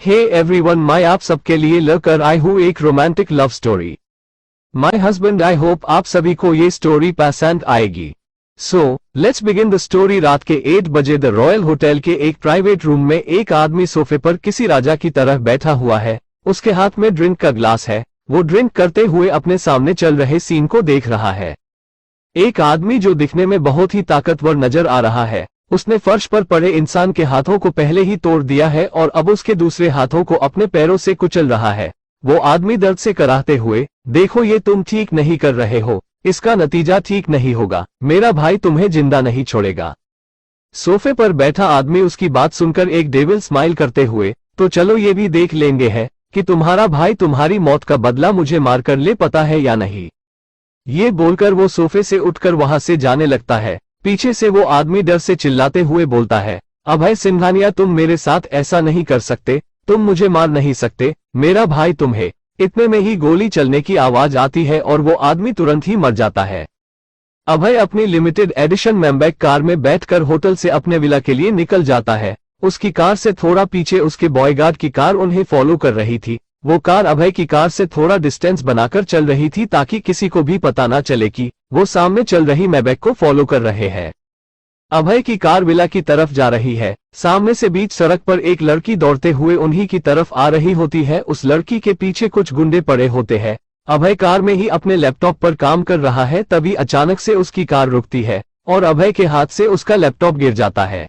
Hey everyone, मैं आप सबके लिए लेकर आई हूँ एक romantic love story. My husband, I hope आप सभी को ये स्टोरी पसंद आएगी। So let's begin the story. रात के 8 बजे द रॉयल होटल के एक प्राइवेट रूम में एक आदमी सोफे पर किसी राजा की तरह बैठा हुआ है। उसके हाथ में ड्रिंक का ग्लास है। वो ड्रिंक करते हुए अपने सामने चल रहे सीन को देख रहा है। एक आदमी जो दिखने में बहुत ही ताकतवर नजर आ रहा है, उसने फर्श पर पड़े इंसान के हाथों को पहले ही तोड़ दिया है और अब उसके दूसरे हाथों को अपने पैरों से कुचल रहा है। वो आदमी दर्द से कराहते हुए, देखो ये तुम ठीक नहीं कर रहे हो, इसका नतीजा ठीक नहीं होगा, मेरा भाई तुम्हें जिंदा नहीं छोड़ेगा। सोफे पर बैठा आदमी उसकी बात सुनकर एक डेविल स्माइल करते हुए, तो चलो ये भी देख लेंगे है कि तुम्हारा भाई तुम्हारी मौत का बदला मुझे मारकर ले पता है या नहीं। ये बोलकर वो सोफे से उठकर वहां से जाने लगता है। पीछे से वो आदमी डर से चिल्लाते हुए बोलता है, अभय सिंघानिया, तुम मेरे साथ ऐसा नहीं कर सकते, तुम मुझे मार नहीं सकते, मेरा भाई तुम्हें। इतने में ही गोली चलने की आवाज आती है और वो आदमी तुरंत ही मर जाता है। अभय अपनी लिमिटेड एडिशन मैम्बैक कार में बैठकर होटल से अपने विला के लिए निकल जाता है। उसकी कार से थोड़ा पीछे उसके बॉयगार्ड की कार उन्हें फॉलो कर रही थी। वो कार अभय की कार से थोड़ा डिस्टेंस बनाकर चल रही थी ताकि किसी को भी पता ना चले कि वो सामने चल रही मैबैक को फॉलो कर रहे हैं। अभय की कार विला की तरफ जा रही है। सामने से बीच सड़क पर एक लड़की दौड़ते हुए उन्हीं की तरफ आ रही होती है। उस लड़की के पीछे कुछ गुंडे पड़े होते हैं। अभय कार में ही अपने लैपटॉप पर काम कर रहा है, तभी अचानक से उसकी कार रुकती है और अभय के हाथ से उसका लैपटॉप गिर जाता है।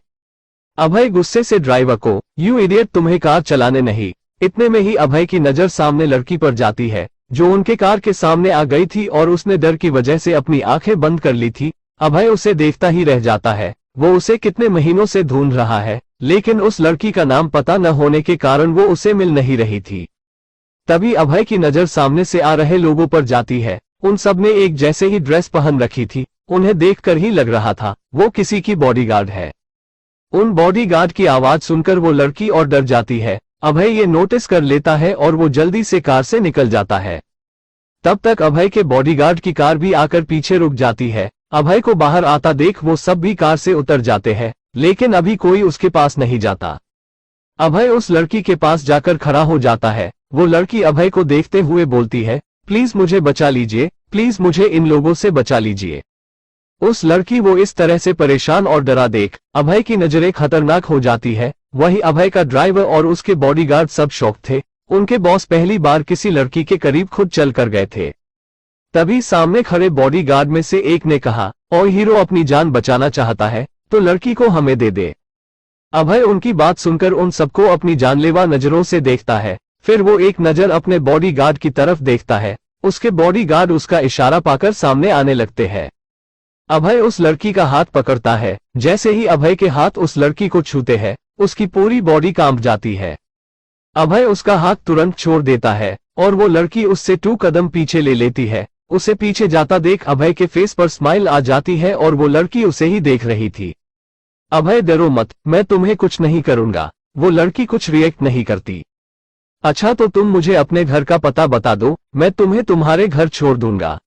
अभय गुस्से से ड्राइवर को, यू इडियट, तुम्हें कार चलाने नहीं। इतने में ही अभय की नजर सामने लड़की पर जाती है जो उनके कार के सामने आ गई थी और उसने डर की वजह से अपनी आंखें बंद कर ली थी। अभय उसे देखता ही रह जाता है। वो उसे कितने महीनों से ढूंढ रहा है, लेकिन उस लड़की का नाम पता न होने के कारण वो उसे मिल नहीं रही थी। तभी अभय की नजर सामने से आ रहे लोगों पर जाती है। उन सब ने एक जैसे ही ड्रेस पहन रखी थी। उन्हें देखकर ही लग रहा था वो किसी की बॉडीगार्ड है। उन बॉडीगार्ड की आवाज सुनकर वो लड़की और डर जाती है। अभय ये नोटिस कर लेता है और वो जल्दी से कार से निकल जाता है। तब तक अभय के बॉडीगार्ड की कार भी आकर पीछे रुक जाती है। अभय को बाहर आता देख वो सब भी कार से उतर जाते हैं, लेकिन अभी कोई उसके पास नहीं जाता। अभय उस लड़की के पास जाकर खड़ा हो जाता है। वो लड़की अभय को देखते हुए बोलती है, प्लीज मुझे बचा लीजिए, प्लीज मुझे इन लोगों से बचा लीजिए। उस लड़की वो इस तरह से परेशान और डरा देख अभय की नजरें खतरनाक हो जाती है। वही अभय का ड्राइवर और उसके बॉडीगार्ड सब शॉक थे। उनके बॉस पहली बार किसी लड़की के करीब खुद चल कर गए थे। तभी सामने खड़े बॉडीगार्ड में से एक ने कहा, और हीरो अपनी जान बचाना चाहता है तो लड़की को हमें दे दे। अभय उनकी बात सुनकर उन सबको अपनी जानलेवा नजरों से देखता है। फिर वो एक नजर अपने बॉडीगार्ड की तरफ देखता है। उसके बॉडीगार्ड उसका इशारा पाकर सामने आने लगते हैं। अभय उस लड़की का हाथ पकड़ता है। जैसे ही अभय के हाथ उस लड़की को छूते हैं, उसकी पूरी बॉडी कांप जाती है। अभय उसका हाथ तुरंत छोड़ देता है और वो लड़की उससे 2 कदम पीछे ले लेती है। उसे पीछे जाता देख अभय के फेस पर स्माइल आ जाती है और वो लड़की उसे ही देख रही थी। अभय डरो मत, मैं तुम्हें कुछ नहीं करूंगा। वो लड़की कुछ रिएक्ट नहीं करती। अच्छा तो तुम मुझे अपने घर का पता बता दो, मैं तुम्हें तुम्हारे घर छोड़ दूंगा।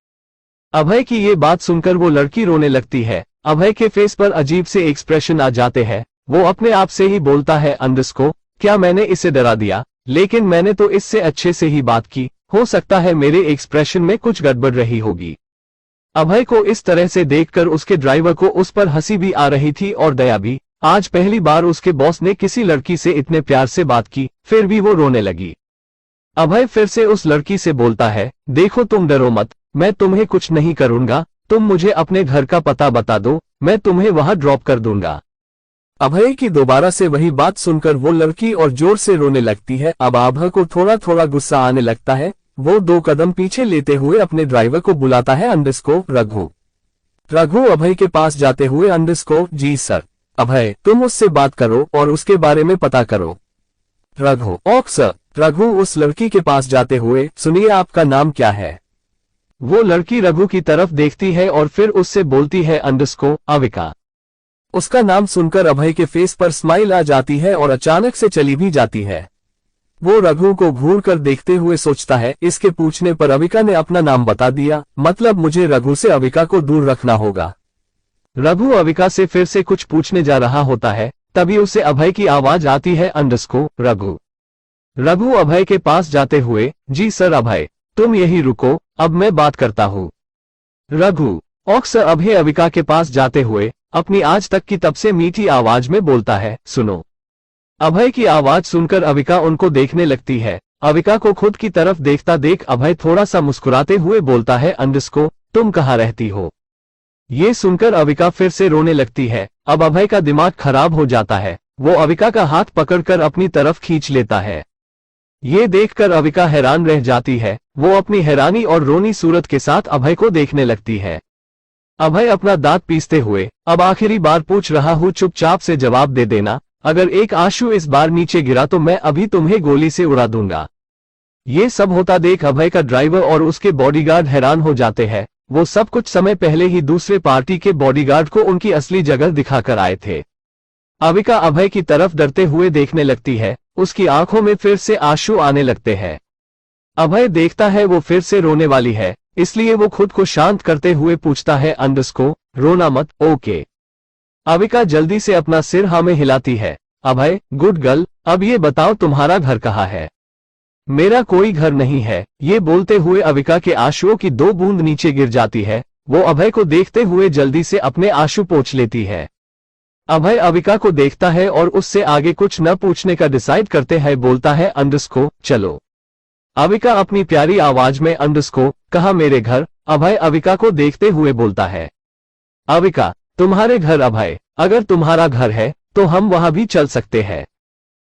अभय की ये बात सुनकर वो लड़की रोने लगती है। अभय के फेस पर अजीब से एक्सप्रेशन आ जाते हैं। वो अपने आप से ही बोलता है, अंडरस्को, क्या मैंने इसे डरा दिया? लेकिन मैंने तो इससे अच्छे से ही बात की, हो सकता है मेरे एक्सप्रेशन में कुछ गड़बड़ रही होगी। अभय को इस तरह से देखकर उसके ड्राइवर को उस पर हंसी भी आ रही थी और दया भी। आज पहली बार उसके बॉस ने किसी लड़की से इतने प्यार से बात की, फिर भी वो रोने लगी। अभय फिर से उस लड़की से बोलता है, देखो तुम डरो मत, मैं तुम्हें कुछ नहीं करूंगा, तुम मुझे अपने घर का पता बता दो, मैं तुम्हें वहां ड्रॉप कर दूंगा। अभय की दोबारा से वही बात सुनकर वो लड़की और जोर से रोने लगती है। अब अभय को थोड़ा थोड़ा गुस्सा आने लगता है। वो 2 कदम पीछे लेते हुए अपने ड्राइवर को बुलाता है, अंडरस्को रघु। रघु अभय के पास जाते हुए, अंडरस्को जी सर। अभय, तुम उससे बात करो और उसके बारे में पता करो। Raghu, okay sir. रघु उस लड़की के पास जाते हुए, सुनिए आपका नाम क्या है? वो लड़की रघु की तरफ देखती है और फिर उससे बोलती है, अंडरस्को अविका। उसका नाम सुनकर अभय के फेस पर स्माइल आ जाती है और अचानक से चली भी जाती है। वो रघु को घूर कर देखते हुए सोचता है, इसके पूछने पर अविका ने अपना नाम बता दिया, मतलब मुझे रघु से अविका को दूर रखना होगा। रघु अविका से फिर से कुछ पूछने जा रहा होता है, तभी उसे अभय की आवाज आती है, अंडरस्को रघु। रघु अभय के पास जाते हुए, जी सर अभय, तुम यहीं रुको, अब मैं बात करता हूँ। रघु सर अभय अविका के पास जाते हुए अपनी आज तक की तब से मीठी आवाज में बोलता है, सुनो। अभय की आवाज सुनकर अविका उनको देखने लगती है। अविका को खुद की तरफ देखता देख अभय थोड़ा सा मुस्कुराते हुए बोलता है, अंडस्को, तुम कहाँ रहती हो? ये सुनकर अविका फिर से रोने लगती है। अब अभय का दिमाग खराब हो जाता है। वो अविका का हाथ पकड़कर अपनी तरफ खींच लेता है। ये देखकर अविका हैरान रह जाती है। वो अपनी हैरानी और रोनी सूरत के साथ अभय को देखने लगती है। अभय अपना दांत पीसते हुए, अब आखिरी बार पूछ रहा हूँ, चुपचाप से जवाब दे देना। अगर एक आंसू इस बार नीचे गिरा तो मैं अभी तुम्हें गोली से उड़ा दूंगा। ये सब होता देख अभय का ड्राइवर और उसके बॉडीगार्ड हैरान हो जाते हैं। वो सब कुछ समय पहले ही दूसरे पार्टी के बॉडीगार्ड को उनकी असली जगह दिखाकर आए थे। अविका अभय की तरफ डरते हुए देखने लगती है। उसकी आंखों में फिर से आंसू आने लगते हैं। अभय देखता है वो फिर से रोने वाली है, इसलिए वो खुद को शांत करते हुए पूछता है, अंडस्को, रोना मत, ओके। अविका जल्दी से अपना सिर हाँ में हिलाती है। अभय, गुड गर्ल, अब ये बताओ तुम्हारा घर कहाँ है? मेरा कोई घर नहीं है। ये बोलते हुए अविका के आंसुओं की 2 बूंद नीचे गिर जाती है। वो अभय को देखते हुए जल्दी से अपने आंसू पोंछ लेती है। अभय अविका को देखता है और उससे आगे कुछ न पूछने का डिसाइड करते हैं, बोलता है, अंडस्को, चलो। अविका अपनी प्यारी आवाज में, अंडस्को, कहा मेरे घर? अभय अविका को देखते हुए बोलता है। अविका, तुम्हारे घर? अभय, अगर तुम्हारा घर है तो हम वहां भी चल सकते हैं।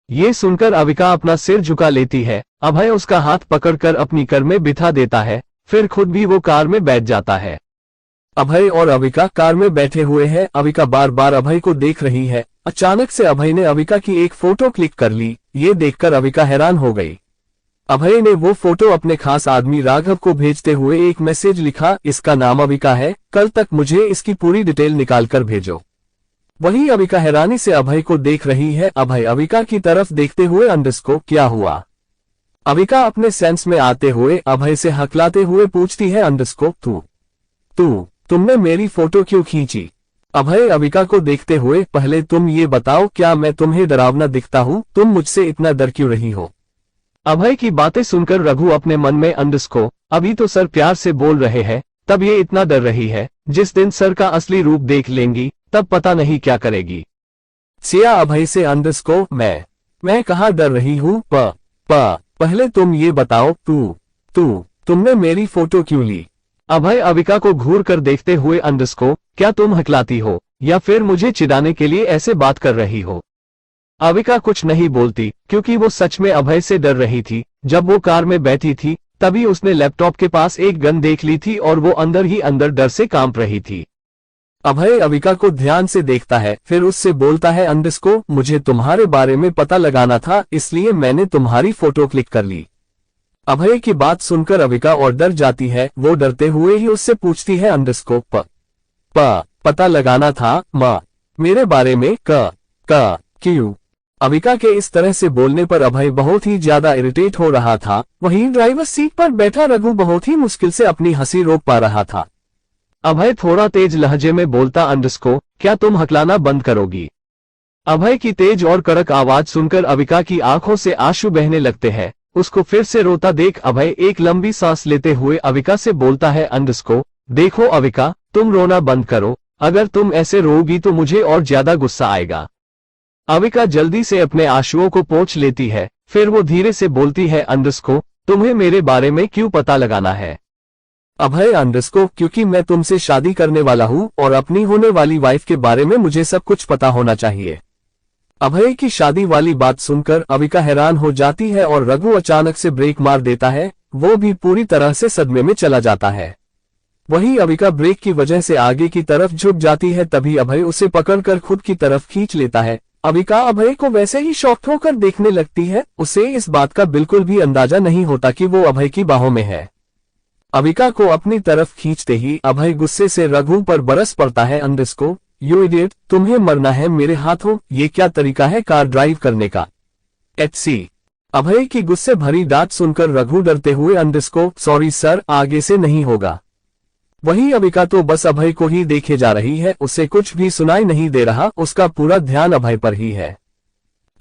ये सुनकर अविका अपना सिर झुका लेती है। अभय उसका हाथ पकड़कर अपनी कार में बिठा देता है, फिर खुद भी वो कार में बैठ जाता है। अभय और अविका कार में बैठे हुए हैं। अविका बार बार अभय को देख रही है। अचानक से अभय ने अविका की एक फोटो क्लिक कर ली। ये देखकर अविका हैरान हो गई। अभय ने वो फोटो अपने खास आदमी राघव को भेजते हुए एक मैसेज लिखा, इसका नाम अविका है, कल तक मुझे इसकी पूरी डिटेल निकाल कर भेजो। वहीं अविका हैरानी से अभय को देख रही है। अभय अविका की तरफ देखते हुए, अंडस्को, क्या हुआ? अविका अपने सेंस में आते हुए अभय से हकलाते हुए पूछती है, अंडस्को, तुमने मेरी फोटो क्यों खींची? अभय अविका को देखते हुए, पहले तुम ये बताओ, क्या मैं तुम्हें डरावना दिखता हूँ? तुम मुझसे इतना डर क्यों रही हो? अभय की बातें सुनकर रघु अपने मन में, अंडस्को, अभी तो सर प्यार से बोल रहे हैं, तब ये इतना डर रही है। जिस दिन सर का असली रूप देख लेंगी तब पता नहीं क्या करेगी। सिया अभय से, अंडस्को, मैं कहाँ डर रही हूँ? पहले तुम ये बताओ, तुमने मेरी फोटो क्यों ली? अभय अविका को घूर कर देखते हुए, अंडस्को, क्या तुम हकलाती हो या फिर मुझे चिढ़ाने के लिए ऐसे बात कर रही हो? अविका कुछ नहीं बोलती क्योंकि वो सच में अभय से डर रही थी। जब वो कार में बैठी थी तभी उसने लैपटॉप के पास एक गन देख ली थी और वो अंदर ही अंदर डर से कांप रही थी। अभय अविका को ध्यान से देखता है, फिर उससे बोलता है, अंडस्को, मुझे तुम्हारे बारे में पता लगाना था, इसलिए मैंने तुम्हारी फोटो क्लिक कर ली। अभय की बात सुनकर अविका और डर जाती है। वो डरते हुए ही उससे पूछती है, अंडस्को, पता लगाना था मेरे बारे में? क्यों? अविका के इस तरह से बोलने पर अभय बहुत ही ज्यादा इरिटेट हो रहा था। वहीं ड्राइवर सीट पर बैठा रघु बहुत ही मुश्किल से अपनी हंसी रोक पा रहा था। अभय थोड़ा तेज लहजे में बोलता, अंडस्को, क्या तुम हकलाना बंद करोगी? अभय की तेज और कड़क आवाज सुनकर अविका की आंखों से आंसू बहने लगते हैं। उसको फिर से रोता देख अभय एक लंबी सांस लेते हुए अविका से बोलता है, अंडस्को, देखो अविका, तुम रोना बंद करो। अगर तुम ऐसे रोओगी तो मुझे और ज्यादा गुस्सा आएगा। अविका जल्दी से अपने आंसुओं को पोंछ लेती है। फिर वो धीरे से बोलती है, अंडस्को, तुम्हें मेरे बारे में क्यों पता लगाना है? अभय, अंडस्को, क्योंकि मैं तुमसे शादी करने वाला हूँ और अपनी होने वाली वाइफ के बारे में मुझे सब कुछ पता होना चाहिए। अभय की शादी वाली बात सुनकर अविका हैरान हो जाती है और रघु अचानक से ब्रेक मार देता है। वो भी पूरी तरह से सदमे में चला जाता है। वहीं अविका ब्रेक की वजह से आगे की तरफ झुक जाती है। तभी अभय उसे पकड़कर खुद की तरफ खींच लेता है। अविका अभय को वैसे ही शॉक्ड होकर देखने लगती है। उसे इस बात का बिल्कुल भी अंदाजा नहीं होता कि वो अभय की बाहों में है। अविका को अपनी तरफ खींचते ही अभय गुस्से से रघु पर बरस पड़ता है। अंडस्को, यू इडियट, तुम्हें मरना है मेरे हाथों। ये क्या तरीका है कार ड्राइव करने का? एचसी। अभय की गुस्से भरी डांट सुनकर रघु डरते हुए, अंडस्को, सॉरी सर, आगे से नहीं होगा। वहीं अविका तो बस अभय को ही देखे जा रही है। उसे कुछ भी सुनाई नहीं दे रहा। उसका पूरा ध्यान अभय पर ही है।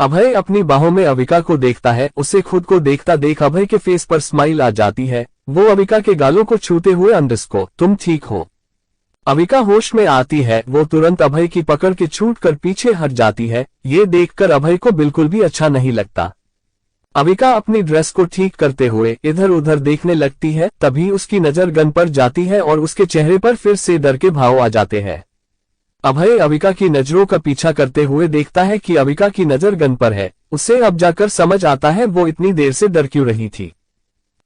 अभय अपनी बाहों में अविका को देखता है। उसे खुद को देखता देख अभय के फेस पर स्माइल आ जाती है। वो अविका के गालों को छूते हुए अंडरस्को तुम ठीक हो। अविका होश में आती है। वो तुरंत अभय की पकड़ के छूटकर पीछे हट जाती है। ये देखकर अभय को बिल्कुल भी अच्छा नहीं लगता। अविका अपनी ड्रेस को ठीक करते हुए इधर उधर देखने लगती है। तभी उसकी नजर गन पर जाती है और उसके चेहरे पर फिर से डर के भाव आ जाते हैं। अभय अविका की नजरों का पीछा करते हुए देखता है कि अविका की नजर गन पर है। उसे अब जाकर समझ आता है वो इतनी देर से डर क्यों रही थी।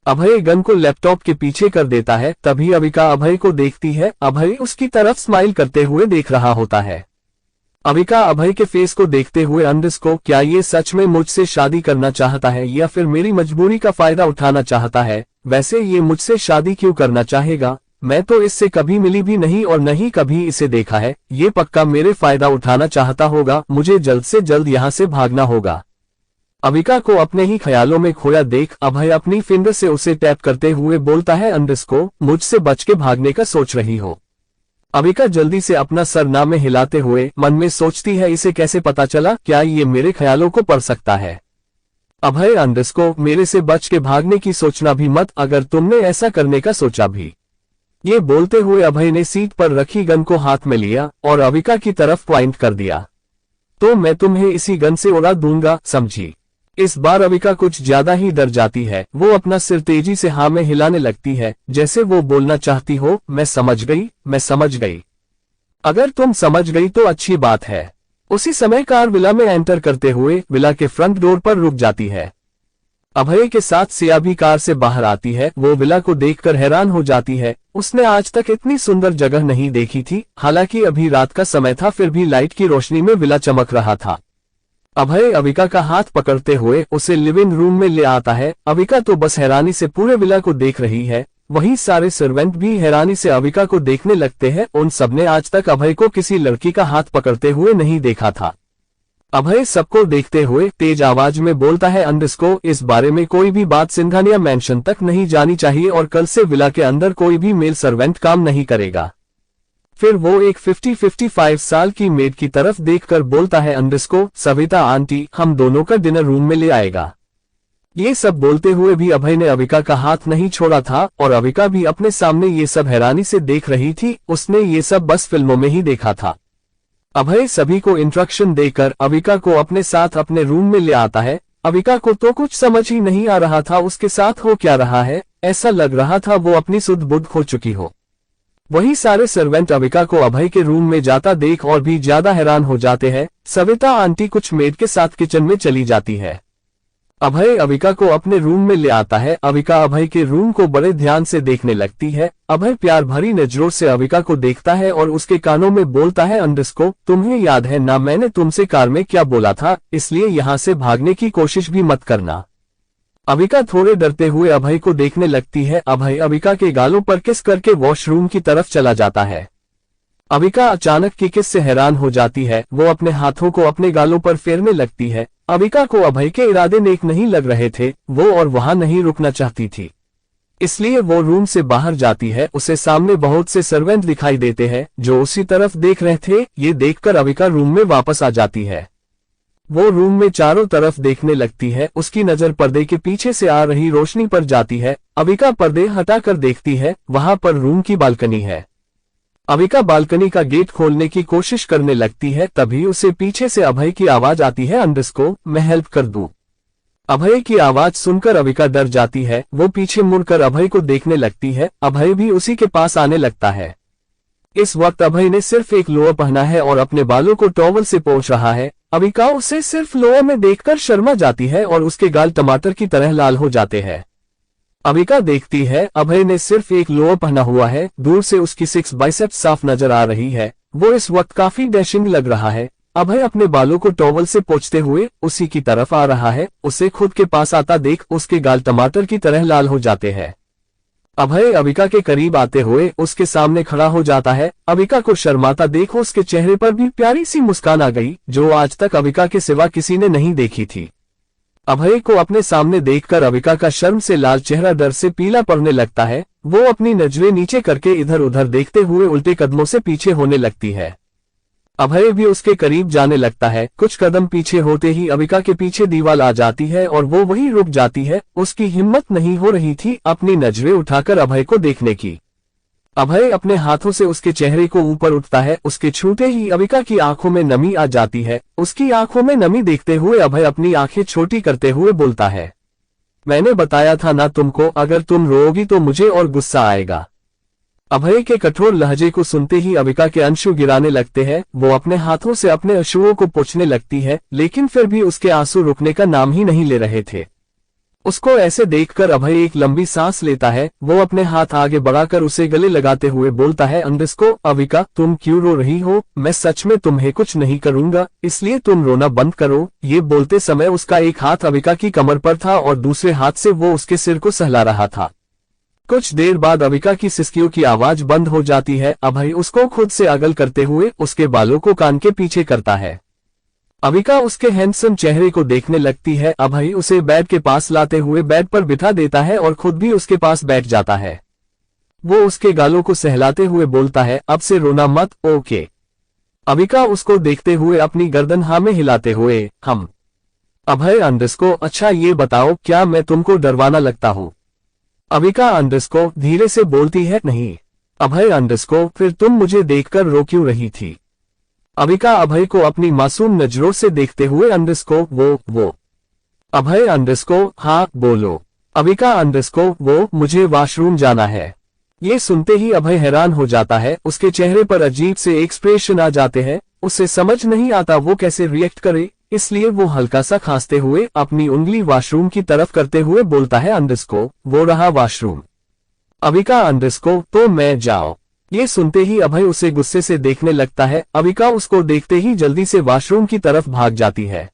अभय गन को लैपटॉप के पीछे कर देता है। तभी अविका अभय को देखती है। अभय उसकी तरफ स्माइल करते हुए देख रहा होता है। अविका अभय के फेस को देखते हुए अंडरस्को क्या ये सच में मुझसे शादी करना चाहता है या फिर मेरी मजबूरी का फायदा उठाना चाहता है। वैसे ये मुझसे शादी क्यों करना चाहेगा। मैं तो इससे कभी मिली भी नहीं और न ही कभी इसे देखा है। ये पक्का मेरे फायदा उठाना चाहता होगा। मुझे जल्द से जल्द यहाँ से भागना होगा। अविका को अपने ही ख्यालों में खोया देख अभय अपनी फिंगर से उसे टैप करते हुए बोलता है अंडरस्को मुझसे बच के भागने का सोच रही हो। अविका जल्दी से अपना सर ना में हिलाते हुए मन में सोचती है इसे कैसे पता चला। क्या ये मेरे ख्यालों को पढ़ सकता है। अभय अंडरस्को मेरे से बच के भागने की सोचना भी मत अगर तुमने ऐसा करने का सोचा भी। ये बोलते हुए अभय ने सीट पर रखी गन को हाथ में लिया और अविका की तरफ पॉइंट कर दिया। तो मैं तुम्हें इसी गन से उड़ा दूंगा समझी। इस बार अविका कुछ ज्यादा ही डर जाती है। वो अपना सिर तेजी से हाँ में हिलाने लगती है जैसे वो बोलना चाहती हो मैं समझ गई मैं समझ गई। अगर तुम समझ गई तो अच्छी बात है। उसी समय कार विला में एंटर करते हुए विला के फ्रंट डोर पर रुक जाती है। अभय के साथ सिया भी कार से बाहर आती है। वो विला को देखकर हैरान हो जाती है। उसने आज तक इतनी सुंदर जगह नहीं देखी थी। हालांकि अभी रात का समय था फिर भी लाइट की रोशनी में विला चमक रहा था। अभय अविका का हाथ पकड़ते हुए उसे लिविंग रूम में ले आता है। अविका तो बस हैरानी से पूरे विला को देख रही है। वहीं सारे सर्वेंट भी हैरानी से अविका को देखने लगते हैं। उन सबने आज तक अभय को किसी लड़की का हाथ पकड़ते हुए नहीं देखा था। अभय सबको देखते हुए तेज आवाज में बोलता है अंडरस्को इस बारे में कोई भी बात सिंघानिया मैंशन तक नहीं जानी चाहिए और कल से विला के अंदर कोई भी मेल सर्वेंट काम नहीं करेगा। फिर वो एक 50-55 साल की मेड की तरफ देखकर बोलता है अंडरस्को सविता आंटी हम दोनों का डिनर रूम में ले आएगा। ये सब बोलते हुए भी अभय ने अविका का हाथ नहीं छोड़ा था और अविका भी अपने सामने ये सब हैरानी से देख रही थी। उसने ये सब बस फिल्मों में ही देखा था। अभय सभी को इंस्ट्रक्शन देकर अविका को अपने साथ अपने रूम में ले आता है। अविका को तो कुछ समझ ही नहीं आ रहा था उसके साथ हो क्या रहा है। ऐसा लग रहा था वो अपनी सुध बुध खो चुकी हो। वही सारे सर्वेंट अविका को अभय के रूम में जाता देख और भी ज्यादा हैरान हो जाते हैं। सविता आंटी कुछ मेड के साथ किचन में चली जाती है। अभय अविका को अपने रूम में ले आता है। अविका अभय के रूम को बड़े ध्यान से देखने लगती है। अभय प्यार भरी नजरों से अविका को देखता है और उसके कानों में बोलता है अंडरस्को तुम्हें याद है ना मैंने तुमसे कार में क्या बोला था, इसलिए यहाँ से भागने की कोशिश भी मत करना। अविका थोड़े डरते हुए अभय को देखने लगती है। अभय अविका के गालों पर किस करके वॉशरूम की तरफ चला जाता है। अविका अचानक की किस से हैरान हो जाती है। वो अपने हाथों को अपने गालों पर फेरने लगती है। अविका को अभय के इरादे नेक नहीं लग रहे थे। वो और वहां नहीं रुकना चाहती थी, इसलिए वो रूम से बाहर जाती है। उसे सामने बहुत से सर्वेंट दिखाई देते हैं जो उसी तरफ देख रहे थे। ये देखकर अविका रूम में वापस आ जाती है। वो रूम में चारों तरफ देखने लगती है। उसकी नजर पर्दे के पीछे से आ रही रोशनी पर जाती है। अविका पर्दे हटाकर देखती है। वहां पर रूम की बालकनी है। अविका बालकनी का गेट खोलने की कोशिश करने लगती है। तभी उसे पीछे से अभय की आवाज आती है अंडरस्को मैं हेल्प कर दूं। अभय की आवाज सुनकर अविका डर जाती है। वो पीछे मुड़कर अभय को देखने लगती है। अभय भी उसी के पास आने लगता है। इस वक्त अभय ने सिर्फ एक लोअर पहना है और अपने बालों को टॉवल से पोंछ रहा है। अविका उसे सिर्फ लोअर में देखकर शर्मा जाती है और उसके गाल टमाटर की तरह लाल हो जाते हैं। अविका देखती है अभय ने सिर्फ एक लोअर पहना हुआ है। दूर से उसकी 6 बाइसेप्स साफ नजर आ रही है। वो इस वक्त काफी डैशिंग लग रहा है। अभय अपने बालों को टॉवल से पोंछते हुए उसी की तरफ आ रहा है। उसे खुद के पास आता देख उसके गाल टमाटर की तरह लाल हो जाते हैं। अभय अविका के करीब आते हुए उसके सामने खड़ा हो जाता है। अविका को शर्माता देख उसके चेहरे पर भी प्यारी सी मुस्कान आ गई जो आज तक अविका के सिवा किसी ने नहीं देखी थी। अभय को अपने सामने देखकर अविका का शर्म से लाल चेहरा डर से पीला पड़ने लगता है। वो अपनी नजरें नीचे करके इधर उधर देखते हुए उल्टे कदमों से पीछे होने लगती है। अभय भी उसके करीब जाने लगता है। कुछ कदम पीछे होते ही अविका के पीछे दीवार आ जाती है और वो वहीं रुक जाती है। उसकी हिम्मत नहीं हो रही थी अपनी नजरें उठाकर अभय को देखने की। अभय अपने हाथों से उसके चेहरे को ऊपर उठता है। उसके छूते ही अविका की आंखों में नमी आ जाती है। उसकी आंखों में नमी देखते हुए अभय अपनी आंखें छोटी करते हुए बोलता है, मैंने बताया था ना तुमको, अगर तुम रोओगी तो मुझे और गुस्सा आएगा। अभय के कठोर लहजे को सुनते ही अविका के आंसू गिराने लगते हैं। वो अपने हाथों से अपने आंसुओं को पोंछने लगती है, लेकिन फिर भी उसके आंसू रुकने का नाम ही नहीं ले रहे थे। उसको ऐसे देखकर अभय एक लंबी सांस लेता है। वो अपने हाथ आगे बढ़ाकर उसे गले लगाते हुए बोलता है, अंडरस्को अविका, तुम क्यों रो रही हो? मैं सच में तुम्हें कुछ नहीं करूंगा, इसलिए तुम रोना बंद करो। ये बोलते समय उसका एक हाथ अविका की कमर पर था और दूसरे हाथ से वो उसके सिर को सहला रहा था। कुछ देर बाद अविका की सिसकियों की आवाज बंद हो जाती है। अभय उसको खुद से अगल करते हुए उसके बालों को कान के पीछे करता है। अविका उसके हैंडसम चेहरे को देखने लगती है। अभय उसे बेड के पास लाते हुए बेड पर बिठा देता है और खुद भी उसके पास बैठ जाता है। वो उसके गालों को सहलाते हुए बोलता है, अब से रोना मत, ओके? अविका उसको देखते हुए अपनी गर्दन हाँ में हिलाते हुए, हम। अभय अंडरस्को, अच्छा ये बताओ, क्या मैं तुमको डरवाना लगता हूँ? अविका अंडरस्को धीरे से बोलती है, नहीं। अभय अंडरस्को, फिर तुम मुझे देखकर रो क्यों रही थी? अविका अभय को अपनी मासूम नजरों से देखते हुए अंडरस्को वो। अभय अंडरस्को, हाँ बोलो। अविका अंडरस्को, वो मुझे वॉशरूम जाना है। ये सुनते ही अभय हैरान हो जाता है। उसके चेहरे पर अजीब से एक्सप्रेशन आ जाते हैं। उसे समझ नहीं आता वो कैसे रिएक्ट करे, इसलिए वो हल्का सा खांसते हुए अपनी उंगली वॉशरूम की तरफ करते हुए बोलता है, अंडरस्को वो रहा वॉशरूम। अविका अंडरस्को, तो मैं जाओ? ये सुनते ही अभय उसे गुस्से से देखने लगता है। अविका उसको देखते ही जल्दी से वॉशरूम की तरफ भाग जाती है।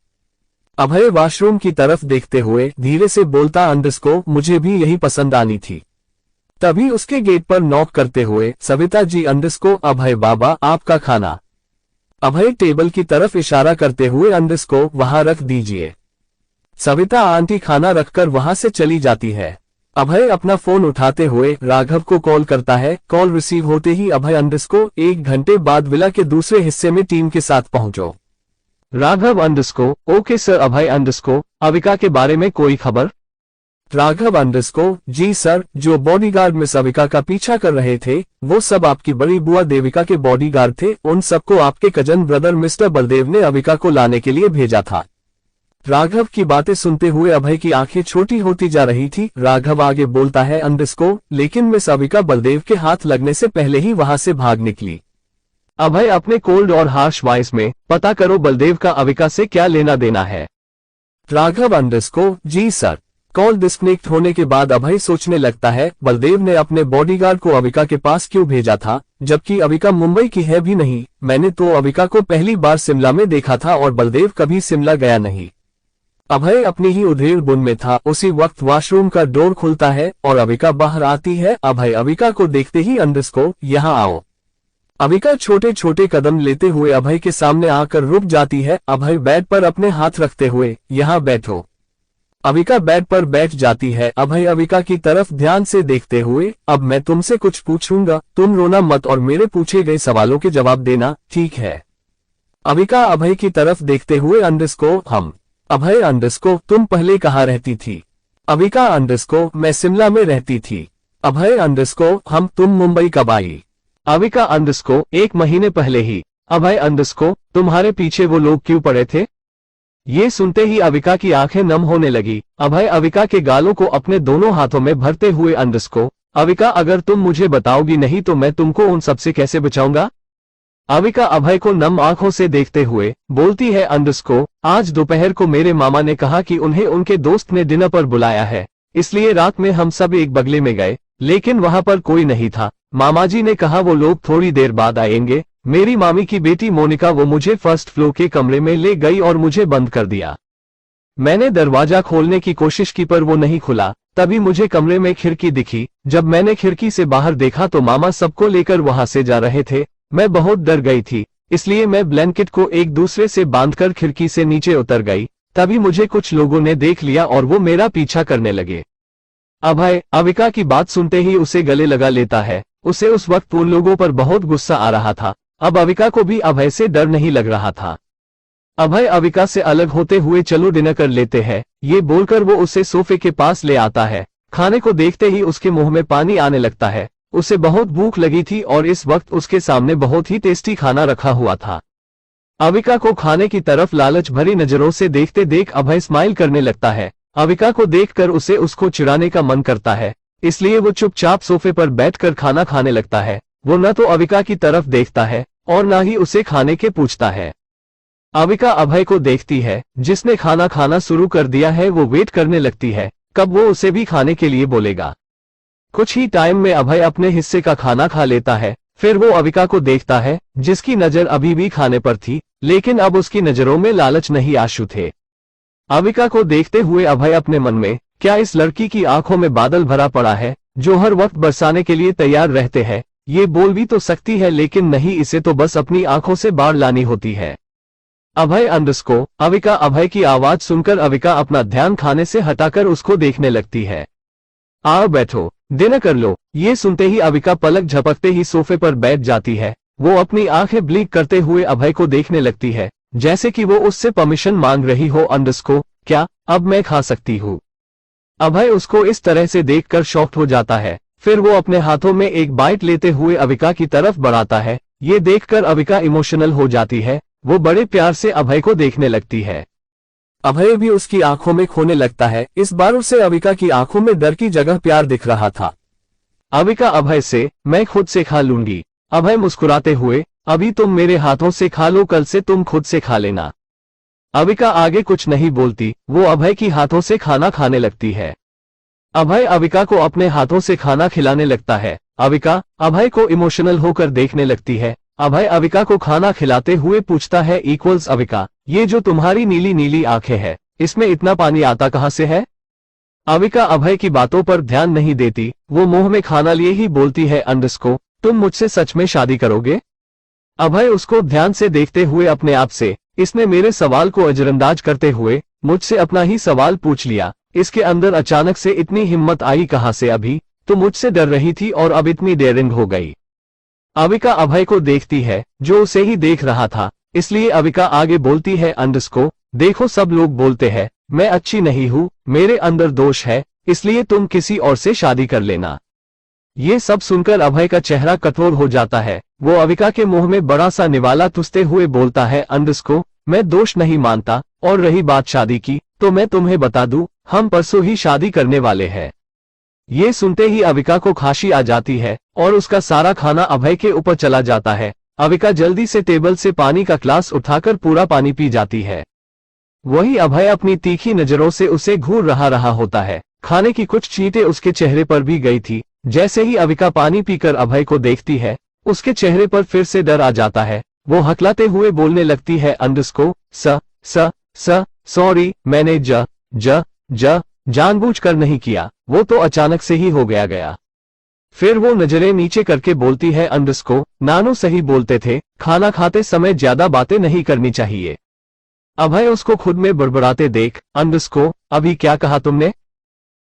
अभय वॉशरूम की तरफ देखते हुए धीरे से बोलता, अंडरस्को मुझे भी यही पसंद आनी थी। तभी उसके गेट पर नॉक करते हुए, सविता जी अंडरस्को, अभय बाबा आपका खाना। अभय टेबल की तरफ इशारा करते हुए, अंडरस्को वहां रख दीजिए। सविता आंटी खाना रखकर वहां से चली जाती है। अभय अपना फोन उठाते हुए राघव को कॉल करता है। कॉल रिसीव होते ही अभय अंडरस्को 1 घंटे बाद विला के दूसरे हिस्से में टीम के साथ पहुंचो। Raghav underscore, okay sir. Abhay underscore, Avika के बारे में कोई खबर? राघव अंडरस्को, जी सर, जो बॉडीगार्ड मिस अविका का पीछा कर रहे थे वो सब आपकी बड़ी बुआ देविका के बॉडीगार्ड थे। उन सबको आपके कजन ब्रदर मिस्टर बलदेव ने अविका को लाने के लिए भेजा था। राघव की बातें सुनते हुए अभय की आंखें छोटी होती जा रही थी। राघव आगे बोलता है, अंडरस्को, लेकिन मिस अविका बलदेव के हाथ लगने से पहले ही वहां से भाग निकली। अभय अपने कोल्ड और हार्श वॉइस में, पता करो बलदेव का अविका से क्या लेना देना है। राघव अंडरस्को, जी सर। कॉल डिस्कनेक्ट होने के बाद अभय सोचने लगता है, बलदेव ने अपने बॉडीगार्ड को अविका के पास क्यों भेजा था, जबकि अविका मुंबई की है भी नहीं। मैंने तो अविका को पहली बार शिमला में देखा था और बलदेव कभी शिमला गया नहीं। अभय अपनी ही उधेड़ बुन में था। उसी वक्त वॉशरूम का डोर खुलता है और अविका बाहर आती है। अभय अविका को देखते ही, अंडरस्को यहाँ आओ। अविका छोटे छोटे कदम लेते हुए अभय के सामने आकर रुक जाती है। अभय बेड पर अपने हाथ रखते हुए, यहाँ बैठो। अविका बेड पर बैठ जाती है। अभय अविका की तरफ ध्यान से देखते हुए, अब मैं तुमसे कुछ पूछूंगा, तुम रोना मत और मेरे पूछे गए सवालों के जवाब देना, ठीक है? अविका अभय की तरफ देखते हुए, अंडरस्को हम। अभय अंडरस्को, तुम पहले कहाँ रहती थी? अविका अंडरस्को, मैं शिमला में रहती थी। अभय अंडरस्को, हम, तुम मुंबई कब आई? अविका अंडरस्को, 1 महीने पहले ही। अभय अंडरस्को, तुम्हारे पीछे वो लोग क्यों पड़े थे? ये सुनते ही अविका की आंखें नम होने लगी। अभय अविका के गालों को अपने दोनों हाथों में भरते हुए, अंडरस्को अविका, अगर तुम मुझे बताओगी नहीं तो मैं तुमको उन सबसे कैसे बचाऊंगा? अविका अभय को नम आंखों से देखते हुए बोलती है, अंडरस्को आज दोपहर को मेरे मामा ने कहा कि उन्हें उनके दोस्त ने डिनर पर बुलाया है, इसलिए रात में हम सब एक बगले में गए, लेकिन वहां पर कोई नहीं था। मामा जी ने कहा वो लोग थोड़ी देर बाद आएंगे। मेरी मामी की बेटी मोनिका वो मुझे फर्स्ट फ्लोर के कमरे में ले गई और मुझे बंद कर दिया। मैंने दरवाजा खोलने की कोशिश की पर वो नहीं खुला। तभी मुझे कमरे में खिड़की दिखी। जब मैंने खिड़की से बाहर देखा तो मामा सबको लेकर वहां से जा रहे थे। मैं बहुत डर गई थी, इसलिए मैं ब्लैंकेट को एक दूसरे से बांधकर खिड़की से नीचे उतर गई। तभी मुझे कुछ लोगों ने देख लिया और वो मेरा पीछा करने लगे। अभय अविका की बात सुनते ही उसे गले लगा लेता है। उसे उस वक्त उन लोगों पर बहुत गुस्सा आ रहा था। अब अविका को भी अभय से डर नहीं लग रहा था। अभय अविका से अलग होते हुए चलो डिनर कर लेते हैं, ये बोलकर वो उसे सोफे के पास ले आता है। खाने को देखते ही उसके मुंह में पानी आने लगता है। उसे बहुत भूख लगी थी और इस वक्त उसके सामने बहुत ही टेस्टी खाना रखा हुआ था। अविका को खाने की तरफ लालच भरी नजरों से देखते देख अभय स्माइल करने लगता है। अविका को देखकर उसे उसको चिढ़ाने का मन करता है, इसलिए वो चुपचाप सोफे पर बैठकर खाना खाने लगता है। वो न तो अविका की तरफ देखता है और न ही उसे खाने के पूछता है। अविका अभय को देखती है, जिसने खाना खाना शुरू कर दिया है। वो वेट करने लगती है कब वो उसे भी खाने के लिए बोलेगा। कुछ ही टाइम में अभय अपने हिस्से का खाना खा लेता है। फिर वो अविका को देखता है, जिसकी नजर अभी भी खाने पर थी, लेकिन अब उसकी नजरों में लालच नहीं आंसू थे। अविका को देखते हुए अभय अपने मन में, क्या इस लड़की की आंखों में बादल भरा पड़ा है, जो हर वक्त बरसाने के लिए तैयार रहते हैं। ये बोल भी तो सकती है, लेकिन नहीं, इसे तो बस अपनी आंखों से बाढ़ लानी होती है। अभय अंडरस्को अविका। अभय की आवाज सुनकर अविका अपना ध्यान खाने से हटाकर उसको देखने लगती है। आओ बैठो, डिनर कर लो। ये सुनते ही अविका पलक झपकते ही सोफे पर बैठ जाती है। वो अपनी आंखें ब्लिंक करते हुए अभय को देखने लगती है, जैसे कि वो उससे परमिशन मांग रही हो। अंडरस्को, क्या अब मैं खा सकती हूँ? अभय उसको इस तरह से देखकर शॉक्ड हो जाता है। फिर वो अपने हाथों में एक बाइट लेते हुए अविका की तरफ बढ़ाता है। ये देखकर अविका इमोशनल हो जाती है। वो बड़े प्यार से अभय को देखने लगती है। अभय भी उसकी आंखों में खोने लगता है। इस बार उसे अविका की आंखों में डर की जगह प्यार दिख रहा था। अविका अभय से, मैं खुद से खा लूंगी। अभय मुस्कुराते हुए, अभी तुम मेरे हाथों से खा लो, कल से तुम खुद से खा लेना। अविका आगे कुछ नहीं बोलती, वो अभय की हाथों से खाना खाने लगती है। अभय अविका को अपने हाथों से खाना खिलाने लगता है। अविका अभय को इमोशनल होकर देखने लगती है। अभय अविका को खाना खिलाते हुए पूछता है, इक्वल्स अविका, ये जो तुम्हारी नीली नीली आंखें हैं, इसमें इतना पानी आता कहाँ से है? अविका अभय की बातों पर ध्यान नहीं देती। वो मुंह में खाना लिए ही बोलती है, अंडरस्को, तुम मुझसे सच में शादी करोगे? अभय उसको ध्यान से देखते हुए अपने आप से, इसने मेरे सवाल को नजरअंदाज करते हुए मुझसे अपना ही सवाल पूछ लिया। इसके अंदर अचानक से इतनी हिम्मत आई कहाँ से? अभी तो मुझसे डर रही थी और अब इतनी डेयरिंग हो गई। अविका अभय को देखती है, जो उसे ही देख रहा था, इसलिए अविका आगे बोलती है, अंडरस्को, देखो सब लोग बोलते हैं मैं अच्छी नहीं हूँ, मेरे अंदर दोष है, इसलिए तुम किसी और से शादी कर लेना। ये सब सुनकर अभय का चेहरा कठोर हो जाता है। वो अविका के मुंह में बड़ा सा निवाला तुसते हुए बोलता है, अंडरस्को, मैं दोष नहीं मानता, और रही बात शादी की, तो मैं तुम्हें बता दूं, हम परसों ही शादी करने वाले हैं। ये सुनते ही अविका को खांसी आ जाती है और उसका सारा खाना अभय के ऊपर चला जाता है। अविका जल्दी से टेबल से पानी का ग्लास उठाकर पूरा पानी पी जाती है। वही अभय अपनी तीखी नजरों से उसे घूर रहा होता है। खाने की कुछ चींटें उसके चेहरे पर भी गई थी। जैसे ही अविका पानी पीकर अभय को देखती है, उसके चेहरे पर फिर से डर आ जाता है। वो हकलाते हुए बोलने लगती है, अंडरस्को, सॉरी, मैंने जानबूझकर नहीं किया, वो तो अचानक से ही हो गया। फिर वो नजरें नीचे करके बोलती है, अंडरस्को, नानू सही बोलते थे, खाना खाते समय ज्यादा बातें नहीं करनी चाहिए। अभय उसको खुद में बड़बड़ाते देख, अंडरस्को, अभी क्या कहा तुमने?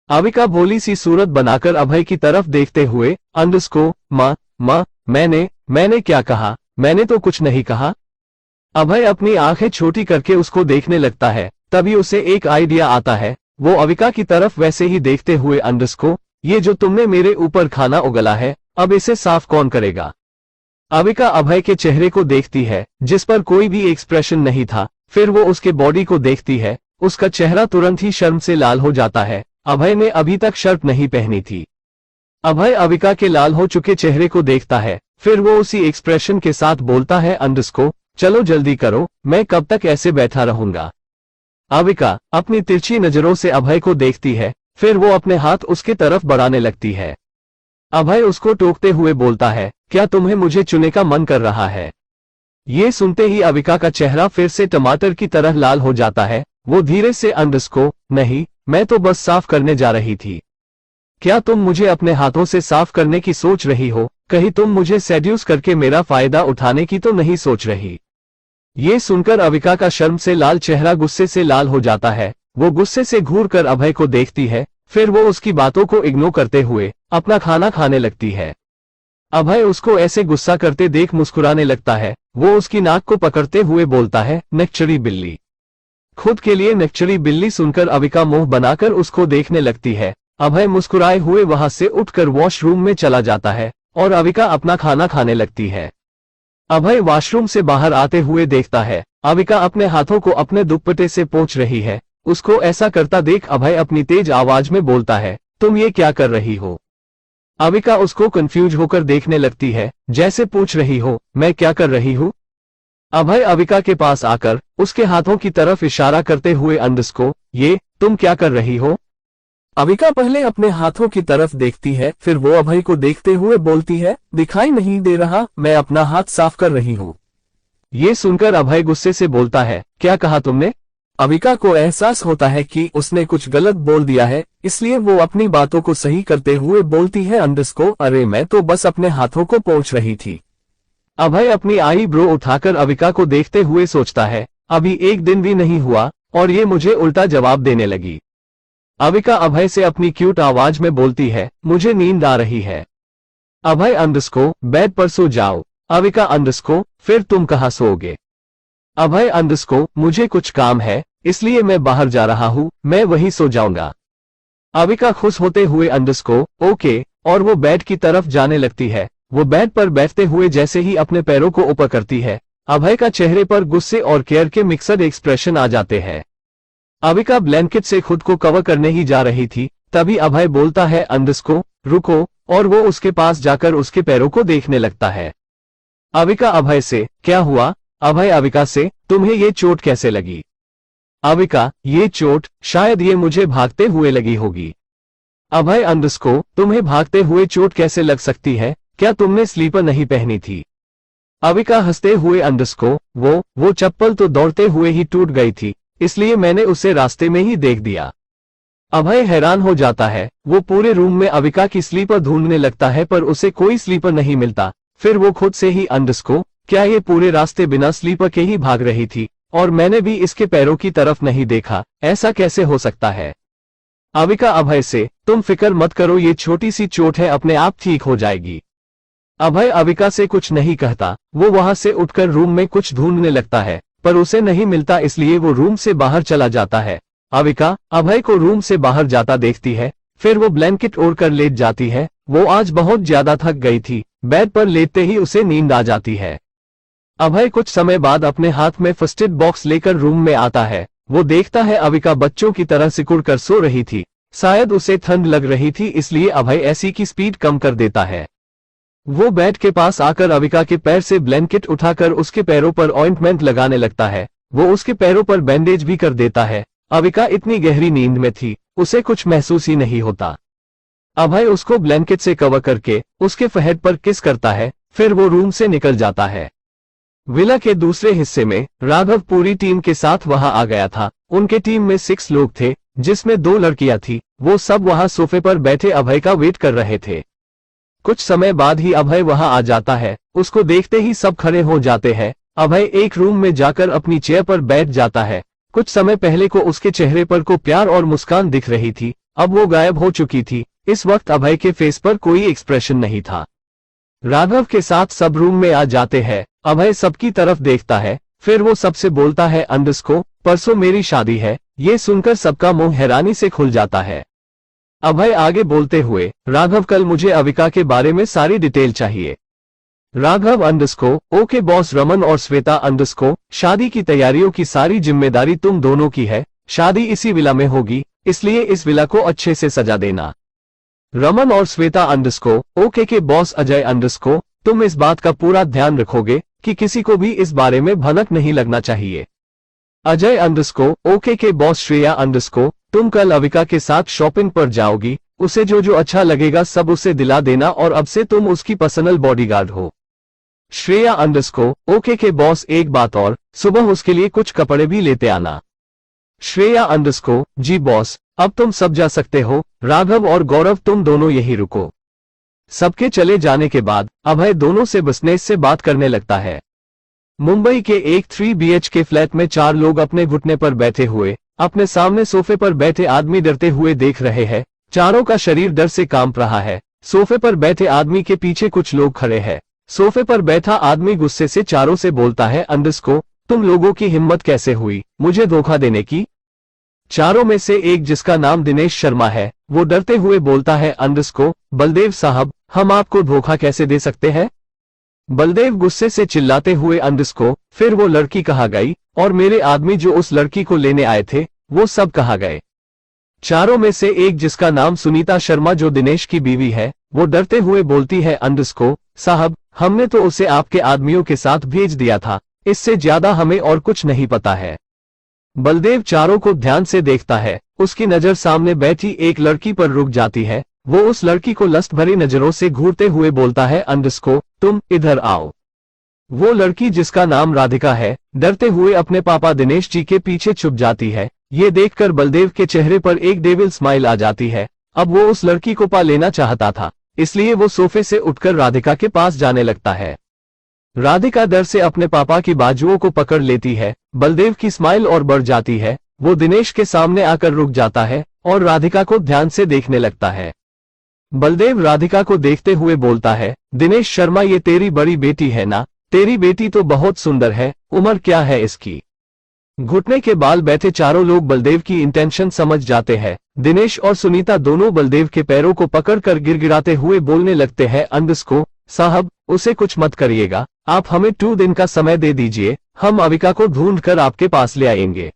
अविका भोली सी सूरत बनाकर अभय की तरफ देखते हुए, अंडरस्को, मैंने क्या कहा? मैंने तो कुछ नहीं कहा। अभय अपनी आंखें छोटी करके उसको देखने लगता है। तभी उसे एक आइडिया आता है। वो अविका की तरफ वैसे ही देखते हुए, अंडरस्को, ये जो तुमने मेरे ऊपर खाना उगला है, अब इसे साफ कौन करेगा? अविका अभय के चेहरे को देखती है, जिस पर कोई भी एक्सप्रेशन नहीं था। फिर वो उसके बॉडी को देखती है, उसका चेहरा तुरंत ही शर्म से लाल हो जाता है। अभय ने अभी तक शर्ट नहीं पहनी थी। अभय अविका के लाल हो चुके चेहरे को देखता है, फिर वो उसी एक्सप्रेशन के साथ बोलता है, अंडरस्को, चलो जल्दी करो, मैं कब तक ऐसे बैठा रहूंगा? अविका अपनी तिरछी नजरों से अभय को देखती है, फिर वो अपने हाथ उसके तरफ बढ़ाने लगती है। अभय उसको टोकते हुए बोलता है, क्या तुम्हें मुझे चुने का मन कर रहा है? ये सुनते ही अविका का चेहरा फिर से टमाटर की तरह लाल हो जाता है। वो धीरे से, अंडरस्को, नहीं, मैं तो बस साफ करने जा रही थी। क्या तुम मुझे अपने हाथों से साफ करने की सोच रही हो? कहीं तुम मुझे सेड्यूस करके मेरा फायदा उठाने की तो नहीं सोच रही? ये सुनकर अविका का शर्म से लाल चेहरा गुस्से से लाल हो जाता है। वो गुस्से से घूरकर अभय को देखती है, फिर वो उसकी बातों को इग्नोर करते हुए अपना खाना खाने लगती है। अभय उसको ऐसे गुस्सा करते देख मुस्कुराने लगता है। वो उसकी नाक को पकड़ते हुए बोलता है, नेक्चरी बिल्ली। खुद के लिए नेक्चरी बिल्ली सुनकर अविका मुंह बनाकर उसको देखने लगती है। अभय मुस्कुराए हुए वहां से उठकर वॉशरूम में चला जाता है और अविका अपना खाना खाने लगती है। अभय वॉशरूम से बाहर आते हुए देखता है अविका अपने हाथों को अपने दुपट्टे से पोंछ रही है। उसको ऐसा करता देख अभय अपनी तेज आवाज में बोलता है, तुम ये क्या कर रही हो? अविका उसको कंफ्यूज होकर देखने लगती है, जैसे पूछ रही हो मैं क्या कर रही हूँ। अभय अविका के पास आकर उसके हाथों की तरफ इशारा करते हुए अंडरस्को, ये तुम क्या कर रही हो? अविका पहले अपने हाथों की तरफ देखती है, फिर वो अभय को देखते हुए बोलती है, दिखाई नहीं दे रहा, मैं अपना हाथ साफ कर रही हूँ। ये सुनकर अभय गुस्से से बोलता है, क्या कहा तुमने? अविका को एहसास होता है कि उसने कुछ गलत बोल दिया है, इसलिए वो अपनी बातों को सही करते हुए बोलती है, अंडरस्को, अरे मैं तो बस अपने हाथों को पोंछ रही थी। अभय अपनी आई ब्रो उठाकर अविका को देखते हुए सोचता है, अभी एक दिन भी नहीं हुआ और ये मुझे उल्टा जवाब देने लगी। अविका अभय से अपनी क्यूट आवाज में बोलती है, मुझे नींद आ रही है। अभय अंडरस्को, बेड पर सो जाओ। अविका अंडरस्को, फिर तुम कहाँ सोओगे? अभय अंडरस्को, मुझे कुछ काम है इसलिए मैं बाहर जा रहा हूँ, मैं वहीं सो जाऊंगा। अविका खुश होते हुए अंडरस्को, ओके, और वो बेड की तरफ जाने लगती है। वो बेड पर बैठते हुए जैसे ही अपने पैरों को ऊपर करती है, अभय का चेहरे पर गुस्से और केयर के मिक्सड एक्सप्रेशन आ जाते हैं। अविका ब्लैंकेट से खुद को कवर करने ही जा रही थी, तभी अभय बोलता है, अंडरस्को, रुको, और वो उसके पास जाकर उसके पैरों को देखने लगता है। अविका अभय से, क्या हुआ? अभय अविका से, तुम्हें ये चोट कैसे लगी? अविका, ये चोट शायद ये मुझे भागते हुए लगी होगी। अभय अंडरस्को, तुम्हें भागते हुए चोट कैसे लग सकती है? क्या तुमने स्लीपर नहीं पहनी थी? अविका हंसते हुए अंडरस्को, वो चप्पल तो दौड़ते हुए ही टूट गई थी, इसलिए मैंने उसे रास्ते में ही देख दिया। अभय हैरान हो जाता है। वो पूरे रूम में अविका की स्लीपर ढूंढने लगता है पर उसे कोई स्लीपर नहीं मिलता। फिर वो खुद से ही, अंडरस्को, क्या ये पूरे रास्ते बिना स्लीपर के ही भाग रही थी और मैंने भी इसके पैरों की तरफ नहीं देखा, ऐसा कैसे हो सकता है? अविका अभय से, तुम फिक्र मत करो, ये छोटी सी चोट है, अपने आप ठीक हो जाएगी। अभय अविका से कुछ नहीं कहता। वो वहां से उठकर रूम में कुछ ढूंढने लगता है पर उसे नहीं मिलता, इसलिए वो रूम से बाहर चला जाता है। अविका अभय को रूम से बाहर जाता देखती है, फिर वो ब्लैंकेट ओढ़कर लेट जाती है। वो आज बहुत ज्यादा थक गई थी। बेड पर लेटते ही उसे नींद आ जाती है। अभय कुछ समय बाद अपने हाथ में फर्स्ट एड बॉक्स लेकर रूम में आता है। वो देखता है अविका बच्चों की तरह सिकुड़ कर सो रही थी। शायद उसे ठंड लग रही थी, इसलिए अभय एसी की स्पीड कम कर देता है। वो बेड के पास आकर अविका के पैर से ब्लैंकेट उठाकर उसके पैरों पर ऑइंटमेंट लगाने लगता है। वो उसके पैरों पर बैंडेज भी कर देता है। अविका इतनी गहरी नींद में थी, उसे कुछ महसूस ही नहीं होता। अभय उसको ब्लैंकेट से कवर करके उसके फरहेड पर किस करता है, फिर वो रूम से निकल जाता है। विला के दूसरे हिस्से में राघव पूरी टीम के साथ वहां आ गया था। उनके टीम में 6 लोग थे, जिसमें 2 लड़कियां थी। वो सब वहां सोफे पर बैठे अभय का वेट कर रहे थे। कुछ समय बाद ही अभय वहां आ जाता है। उसको देखते ही सब खड़े हो जाते हैं। अभय एक रूम में जाकर अपनी चेयर पर बैठ जाता है। कुछ समय पहले को उसके चेहरे पर को प्यार और मुस्कान दिख रही थी, अब वो गायब हो चुकी थी। इस वक्त अभय के फेस पर कोई एक्सप्रेशन नहीं था। राघव के साथ सब रूम में आ जाते हैं। अभय सबकी तरफ देखता है, फिर वो सबसे बोलता है, अंडरस्को, परसों मेरी शादी है। ये सुनकर सबका मुंह हैरानी से खुल जाता है। अभय आगे बोलते हुए, राघव, कल मुझे अविका के बारे में सारी डिटेल चाहिए। Raghav underscore, okay boss. Raman और श्वेता अंडरस्को, शादी की तैयारियों की सारी जिम्मेदारी तुम दोनों की है। शादी इसी विला में होगी, इसलिए इस विला को अच्छे से सजा देना। रमन और श्वेता अंडरस्को, ओके के बॉस। अजय अंडरस्को, तुम इस बात का पूरा ध्यान रखोगे कि किसी को भी इस बारे में भनक नहीं लगना चाहिए। अजय अंडरस्को, ओके के बॉस। श्रेया अंडरस्को, तुम कल अविका के साथ शॉपिंग पर जाओगी, उसे जो जो अच्छा लगेगा सब उसे दिला देना और अब से तुम उसकी पर्सनल बॉडीगार्ड हो। श्रेया अंडरस्को, ओके के बॉस। एक बात और, सुबह उसके लिए कुछ कपड़े भी लेते आना। श्रेया अंडरस्को, जी बॉस। अब तुम सब जा सकते हो। राघव और गौरव, तुम दोनों यहीं रुको। सबके चले जाने के बाद अभय दोनों से बिजनेस से बात करने लगता है। मुंबई के एक 3 BHK फ्लैट में 4 लोग अपने घुटने पर बैठे हुए अपने सामने सोफे पर बैठे आदमी डरते हुए देख रहे हैं। चारों का शरीर डर से कांप रहा है। सोफे पर बैठे आदमी के पीछे कुछ लोग खड़े हैं। सोफे पर बैठा आदमी गुस्से से चारों से बोलता है, अंडरस्को, तुम लोगों की हिम्मत कैसे हुई मुझे धोखा देने की? चारों में से एक, जिसका नाम दिनेश शर्मा है, वो डरते हुए बोलता है, अंडरस्को, बलदेव साहब, हम आपको धोखा कैसे दे सकते हैं? बलदेव गुस्से से चिल्लाते हुए, अंडरस्को, फिर वो लड़की कहाँ गई, और मेरे आदमी जो उस लड़की को लेने आए थे, वो सब कहाँ गए? चारों में से एक, जिसका नाम सुनीता शर्मा, जो दिनेश की बीवी है, वो डरते हुए बोलती है, अंडरस्को साहब, हमने तो उसे आपके आदमियों के साथ भेज दिया था, इससे ज्यादा हमें और कुछ नहीं पता है। बलदेव चारों को ध्यान से देखता है। उसकी नजर सामने बैठी एक लड़की पर रुक जाती है। वो उस लड़की को लस्ट भरी नजरों से घूरते हुए बोलता है, अंडरस्को, तुम इधर आओ। वो लड़की, जिसका नाम राधिका है, डरते हुए अपने पापा दिनेश जी के पीछे छुप जाती है। ये देखकर बलदेव के चेहरे पर एक डेविल स्माइल आ जाती है। अब वो उस लड़की को पा लेना चाहता था, इसलिए वो सोफे से उठकर राधिका के पास जाने लगता है। राधिका डर से अपने पापा की बाजुओं को पकड़ लेती है। बलदेव की स्माइल और बढ़ जाती है। वो दिनेश के सामने आकर रुक जाता है और राधिका को ध्यान से देखने लगता है। बलदेव राधिका को देखते हुए बोलता है, दिनेश शर्मा, ये तेरी बड़ी बेटी है ना? तेरी बेटी तो बहुत सुंदर है, उम्र क्या है इसकी? घुटने के बाल बैठे चारों लोग बलदेव की इंटेंशन समझ जाते हैं। दिनेश और सुनीता दोनों बलदेव के पैरों को पकड़कर गिड़गिड़ाते हुए बोलने लगते हैं, अंडरस्को साहब, उसे कुछ मत करिएगा, आप हमें 2 दिन का समय दे दीजिए, हम अविका को ढूंढकर आपके पास ले आएंगे।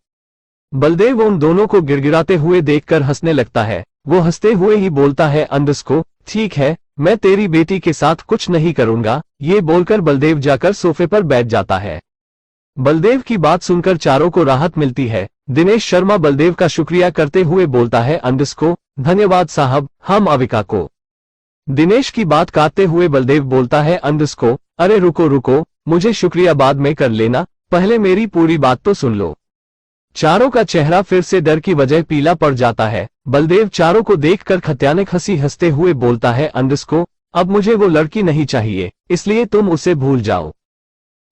बलदेव उन दोनों को गिड़गिड़ाते हुए देखकर हंसने लगता है। वो हंसते हुए ही बोलता है, अंडरस्को, ठीक है, मैं तेरी बेटी के साथ कुछ नहीं करूंगा। ये बोलकर बलदेव जाकर सोफे पर बैठ जाता है। बलदेव की बात सुनकर चारों को राहत मिलती है। दिनेश शर्मा बलदेव का शुक्रिया करते हुए बोलता है, अंडरस्को, धन्यवाद साहब, हम अविका को। दिनेश की बात काटते हुए बलदेव बोलता है, अंडरस्को, अरे रुको रुको, मुझे शुक्रिया बाद में कर लेना, पहले मेरी पूरी बात तो सुन लो। चारों का चेहरा फिर से डर की वजह पीला पड़ जाता है। बलदेव चारों को देखकर खत्यानिक हंसी हंसते हुए बोलता है, अंडरस्को, अब मुझे वो लड़की नहीं चाहिए, इसलिए तुम उसे भूल जाओ।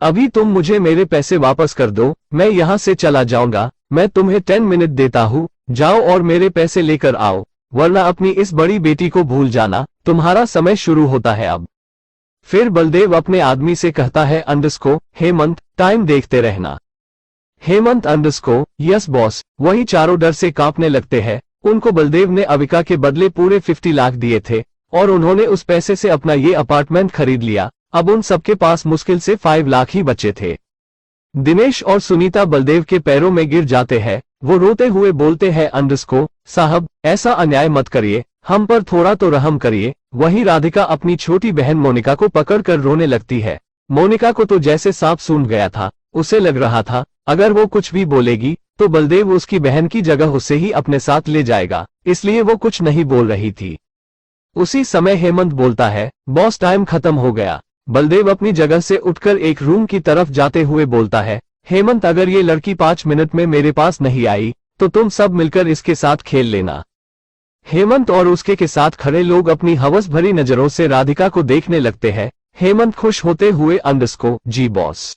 अभी तुम मुझे मेरे पैसे वापस कर दो, मैं यहाँ से चला जाऊंगा। मैं तुम्हें 10 मिनट देता हूँ, जाओ और मेरे पैसे लेकर आओ, वरना अपनी इस बड़ी बेटी को भूल जाना। तुम्हारा समय शुरू होता है अब। फिर बलदेव अपने आदमी से कहता है, अंडरस्को, हेमंत, टाइम देखते रहना। Hemant, अंडरस्को, yes boss. वही चारों डर से कांपने लगते हैं। उनको बलदेव ने अविका के बदले पूरे 50 लाख दिए थे और उन्होंने उस पैसे से अपना ये अपार्टमेंट खरीद लिया। अब उन सबके पास मुश्किल से 5 लाख ही बचे थे। दिनेश और सुनीता बलदेव के पैरों में गिर जाते हैं। वो रोते हुए बोलते हैं, अंडरस्को साहब, ऐसा अन्याय मत करिए, हम पर थोड़ा तो रहम करिए। वहीं राधिका अपनी छोटी बहन मोनिका को पकड़कर रोने लगती है। मोनिका को तो जैसे सांप सूंघ गया था। उसे लग रहा था अगर वो कुछ भी बोलेगी तो बलदेव उसकी बहन की जगह उसे ही अपने साथ ले जाएगा, इसलिए वो कुछ नहीं बोल रही थी। उसी समय हेमंत बोलता है, बॉस, टाइम खत्म हो गया। बलदेव अपनी जगह से उठकर एक रूम की तरफ जाते हुए बोलता है, हेमंत, अगर ये लड़की 5 मिनट में मेरे पास नहीं आई तो तुम सब मिलकर इसके साथ खेल लेना। हेमंत और उसके के साथ खड़े लोग अपनी हवस भरी नजरों से राधिका को देखने लगते हैं। हेमंत खुश होते हुए, अंडरस्को, जी बॉस।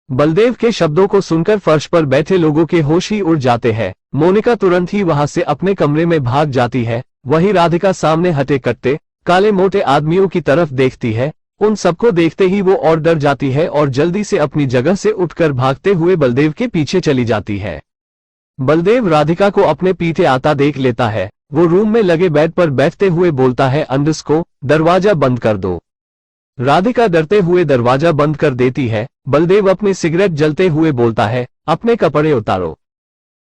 बलदेव के शब्दों को सुनकर फर्श पर बैठे लोगों के होश ही उड़ जाते हैं। मोनिका तुरंत ही वहां से अपने कमरे में भाग जाती है। वहीं राधिका सामने हटे कट्टे काले मोटे आदमियों की तरफ देखती है। उन सबको देखते ही वो और डर जाती है और जल्दी से अपनी जगह से उठकर भागते हुए बलदेव के पीछे चली जाती है। बलदेव राधिका को अपने पीछे आता देख लेता है। वो रूम में लगे बेड पर बैठते हुए बोलता है, अंडरस्को, दरवाजा बंद कर दो। राधिका डरते हुए दरवाजा बंद कर देती है। बलदेव अपनी सिगरेट जलते हुए बोलता है, अपने कपड़े उतारो।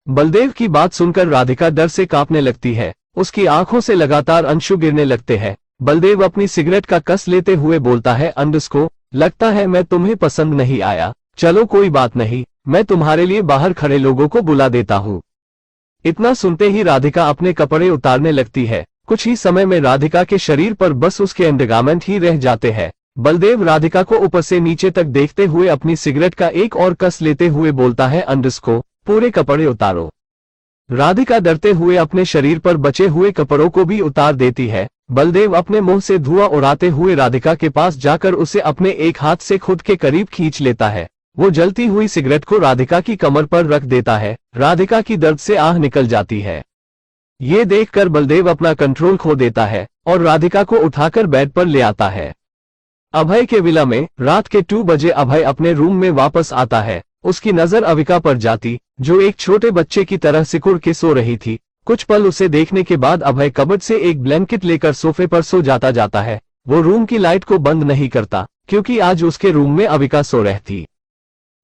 बलदेव की बात सुनकर राधिका डर से कांपने लगती है। उसकी आंखों से लगातार अंशु गिरने लगते हैं। बलदेव अपनी सिगरेट का कस लेते हुए बोलता है, अंडरस्को, लगता है मैं तुम्हें पसंद नहीं आया। चलो कोई बात नहीं, मैं तुम्हारे लिए बाहर खड़े लोगों को बुला देता हूँ। इतना सुनते ही राधिका अपने कपड़े उतारने लगती है। कुछ ही समय में राधिका के शरीर पर बस उसके अंडरगारमेंट ही रह जाते हैं। बलदेव राधिका को ऊपर से नीचे तक देखते हुए अपनी सिगरेट का एक और कस लेते हुए बोलता है, अंडरस्को, पूरे कपड़े उतारो। राधिका डरते हुए अपने शरीर पर बचे हुए कपड़ों को भी उतार देती है। बलदेव अपने मुंह से धुआं उड़ाते हुए राधिका के पास जाकर उसे अपने एक हाथ से खुद के करीब खींच लेता है। वो जलती हुई सिगरेट को राधिका की कमर पर रख देता है। राधिका की दर्द से आह निकल जाती है। ये देखकर बलदेव अपना कंट्रोल खो देता है। और राधिका को उठाकर बेड पर ले आता है। अभय के विला में रात के 2 बजे अभय अपने रूम में वापस आता है। उसकी नजर अविका पर जाती, जो एक छोटे बच्चे की तरह सिकुड़ के सो रही थी। कुछ पल उसे देखने के बाद अभय कबर्ड से एक ब्लैंकेट लेकर सोफे पर सो जाता है। वो रूम की लाइट को बंद नहीं करता, क्योंकि आज उसके रूम में अविका सो रही थी।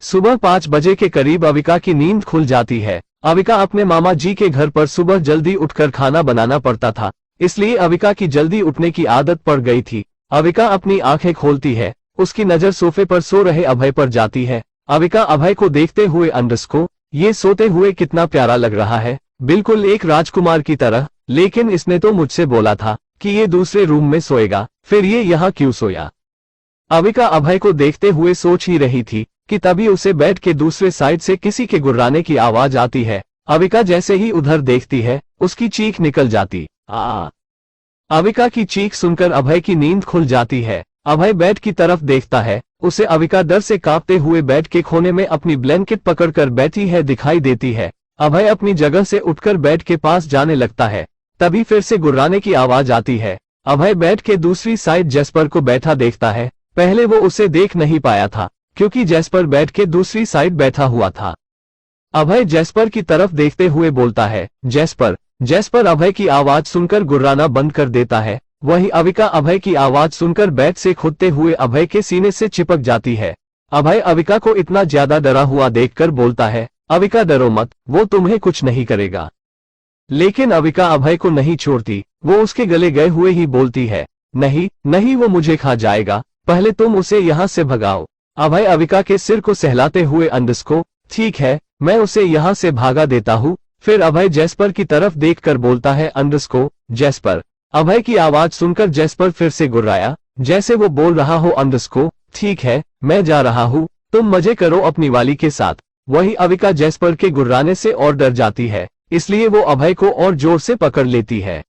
सुबह 5 बजे के करीब अविका की नींद खुल जाती है। अविका अपने मामा जी के घर पर सुबह जल्दी उठकर खाना बनाना पड़ता था, इसलिए अविका की जल्दी उठने की आदत पड़ गई थी। अविका अपनी आंखें खोलती है। उसकी नजर सोफे पर सो रहे अभय पर जाती है। अविका अभय को देखते हुए अंडरस्को, ये सोते हुए कितना प्यारा लग रहा है, बिल्कुल एक राजकुमार की तरह। लेकिन इसने तो मुझसे बोला था कि ये दूसरे रूम में सोएगा, फिर ये यहाँ क्यों सोया? अविका अभय को देखते हुए सोच ही रही थी कि तभी उसे बेड के दूसरे साइड से किसी के गुर्राने की आवाज आती है। अविका जैसे ही उधर देखती है, उसकी चीख निकल जाती। अविका की चीख सुनकर अभय की नींद खुल जाती है। अभय बेड की तरफ देखता है। उसे अविका डर से कांपते हुए बेड के कोने में अपनी ब्लैंकेट पकड़कर बैठी है दिखाई देती है। अभय अपनी जगह से उठकर बेड के पास जाने लगता है। तभी फिर से गुर्राने की आवाज आती है। अभय बेड के दूसरी साइड जैस्पर को बैठा देखता है। पहले वो उसे देख नहीं पाया था, क्योंकि जैस्पर बेड के दूसरी साइड बैठा हुआ था। अभय जैस्पर की तरफ देखते हुए बोलता है, जैस्पर। जैस्पर अभय की आवाज सुनकर गुर्राना बंद कर देता है। वहीं अविका अभय की आवाज सुनकर बेड से खुदते हुए अभय के सीने से चिपक जाती है। अभय अविका को इतना ज्यादा डरा हुआ देखकर बोलता है, अविका डरो मत, वो तुम्हें कुछ नहीं करेगा। लेकिन अविका अभय को नहीं छोड़ती। वो उसके गले गए हुए ही बोलती है, नहीं नहीं, वो मुझे खा जाएगा, पहले तुम उसे यहाँ से भगाओ। अभय अविका के सिर को सहलाते हुए अंडरस्को, ठीक है, मैं उसे यहाँ से भागा देता हूँ। फिर अभय जैस्पर की तरफ देखकर बोलता है, अंडरस्को, जैस्पर। अभय की आवाज सुनकर जैस्पर फिर से गुर्राया, जैसे वो बोल रहा हो, अंडरस्को, ठीक है, मैं जा रहा हूँ, तुम मजे करो अपनी वाली के साथ। वही अविका जैस्पर के गुर्राने से और डर जाती है, इसलिए वो अभय को और जोर से पकड़ लेती है।